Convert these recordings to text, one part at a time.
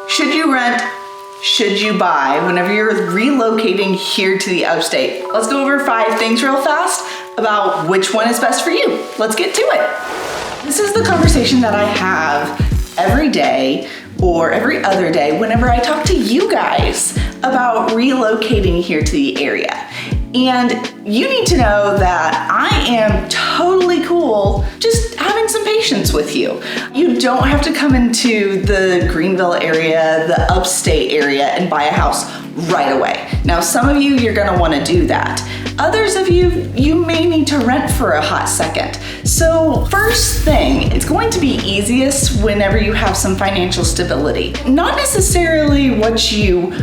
Should you rent? Should you buy whenever you're relocating here to the upstate? Let's go over 5 things real fast about which one is best for you. Let's get to it. This is the conversation that I have every day or every other day whenever I talk to you guys about relocating here to the area. And you need to know that I am totally cool just having some patience with you. You don't have to come into the Greenville area, the upstate area, and buy a house right away. Now, some of you, you're gonna wanna do that. Others of you, you may need to rent for a hot second. So first thing, it's going to be easiest whenever you have some financial stability. Not necessarily what you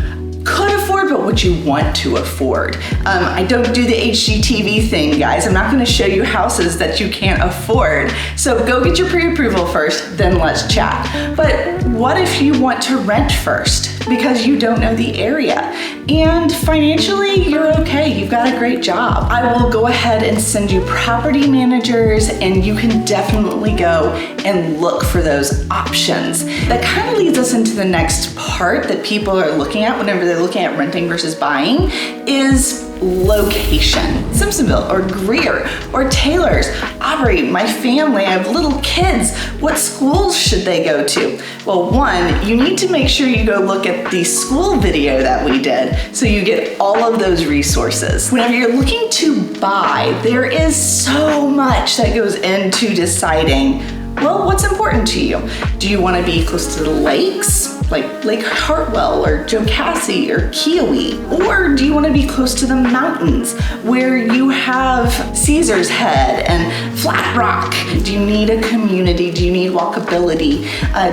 could afford, but what you want to afford. I don't do the HGTV thing, guys. I'm not gonna show you houses that you can't afford. So go get your pre-approval first, then let's chat. But what if you want to rent first because you don't know the area? And financially, you're okay, you've got a great job. I will go ahead and send you property managers, and you can definitely go and look for those options. That kind of leads us into the next part that people are looking at whenever they're looking at renting versus buying is location. Simpsonville or Greer or Taylor's. Aubrey, my family, I have little kids. What schools should they go to? Well, one, you need to make sure you go look at the school video that we did so you get all of those resources. Whenever you're looking to buy, there is so much that goes into deciding, well, what's important to you? Do you want to be close to the lakes, like Lake Hartwell or Jocassee or Kiowee? Or do you want to be close to the mountains where you have Caesar's Head and Flat Rock? Do you need a community? Do you need walkability?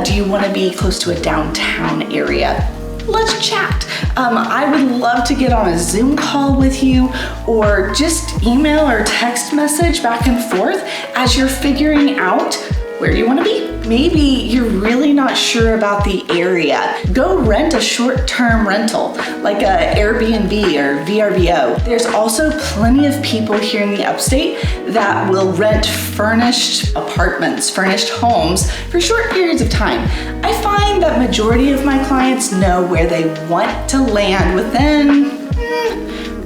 Do you want to be close to a downtown area? Let's chat. I would love to get on a Zoom call with you or just email or text message back and forth as you're figuring out where you want to be. Maybe you're really not sure about the area. Go rent a short-term rental, like a Airbnb or VRBO. There's also plenty of people here in the upstate that will rent furnished apartments, furnished homes for short periods of time. I find that majority of my clients know where they want to land within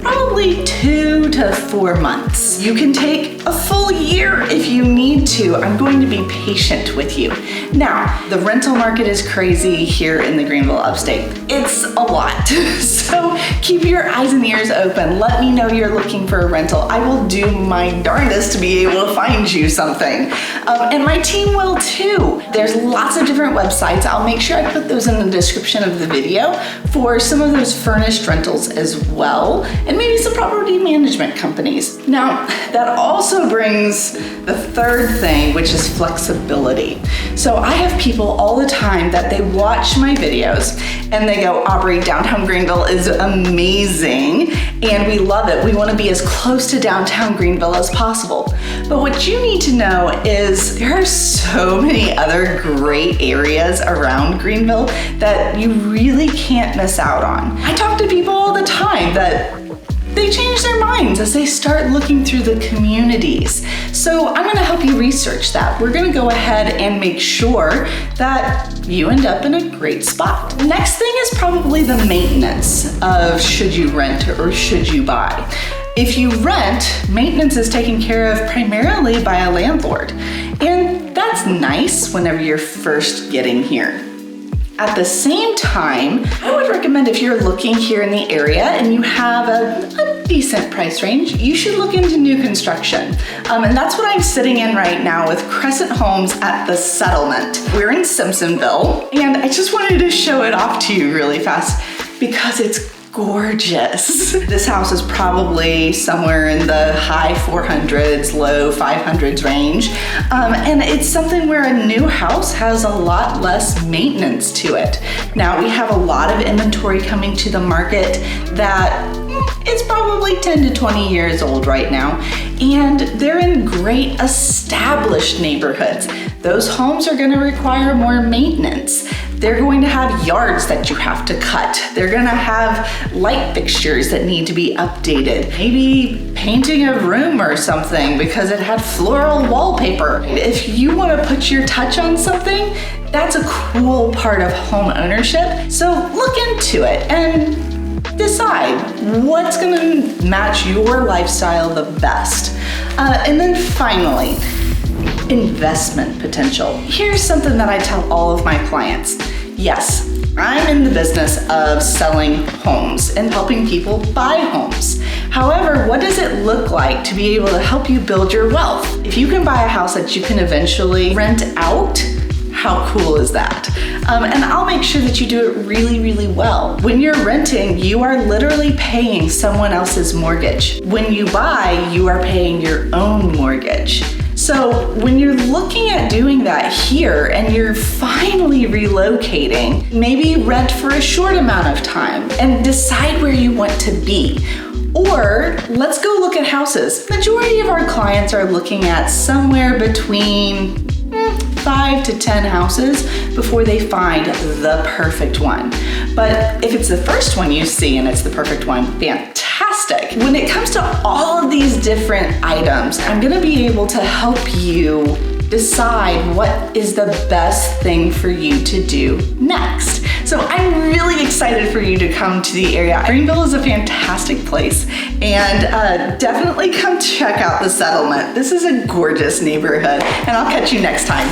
probably 2 to 4 months. You can take a full year if you need to. I'm going to be patient with you. Now, the rental market is crazy here in the Greenville upstate. It's a lot. So keep your eyes and ears open. Let me know you're looking for a rental. I will do my darndest to be able to find you something. And my team will too. There's lots of different websites. I'll make sure I put those in the description of the video for some of those furnished rentals as well, and maybe some property management companies. Now, that also brings the third thing, which is flexibility. So I have people all the time that they watch my videos and they go, Aubrey, downtown Greenville is amazing and we love it. We want to be as close to downtown Greenville as possible. But what you need to know is there are so many other great areas around Greenville that you really can't miss out on. I talk to people all the time that they change their minds as they start looking through the communities. So I'm gonna help you research that. We're gonna go ahead and make sure that you end up in a great spot. Next thing is probably the maintenance of should you rent or should you buy. If you rent, maintenance is taken care of primarily by a landlord. And that's nice whenever you're first getting here. At the same time, I would recommend if you're looking here in the area and you have a decent price range, you should look into new construction. And that's what I'm sitting in right now with Crescent Homes at the Settlement. We're in Simpsonville, and I just wanted to show it off to you really fast because it's gorgeous. This house is probably somewhere in the high 400s, low 500s range. And it's something where a new house has a lot less maintenance to it. Now we have a lot of inventory coming to the market that it's probably 10 to 20 years old right now. And they're in great established neighborhoods. Those homes are gonna require more maintenance. They're going to have yards that you have to cut. They're gonna have light fixtures that need to be updated. Maybe painting a room or something because it had floral wallpaper. If you wanna put your touch on something, that's a cool part of home ownership. So look into it and decide what's gonna match your lifestyle the best. And then finally, investment potential. Here's something that I tell all of my clients. Yes, I'm in the business of selling homes and helping people buy homes. However, what does it look like to be able to help you build your wealth? If you can buy a house that you can eventually rent out, how cool is that? And I'll make sure that you do it really, really well. When you're renting, you are literally paying someone else's mortgage. When you buy, you are paying your own mortgage. So when you're looking at doing that here and you're finally relocating, maybe rent for a short amount of time and decide where you want to be. Or let's go look at houses. Majority of our clients are looking at somewhere between 5 to 10 houses before they find the perfect one. But if it's the first one you see and it's the perfect one, fantastic. When it comes to all of these different items, I'm gonna be able to help you decide what is the best thing for you to do next. So I'm really excited for you to come to the area. Greenville is a fantastic place, and definitely come check out the settlement. This is a gorgeous neighborhood, and I'll catch you next time.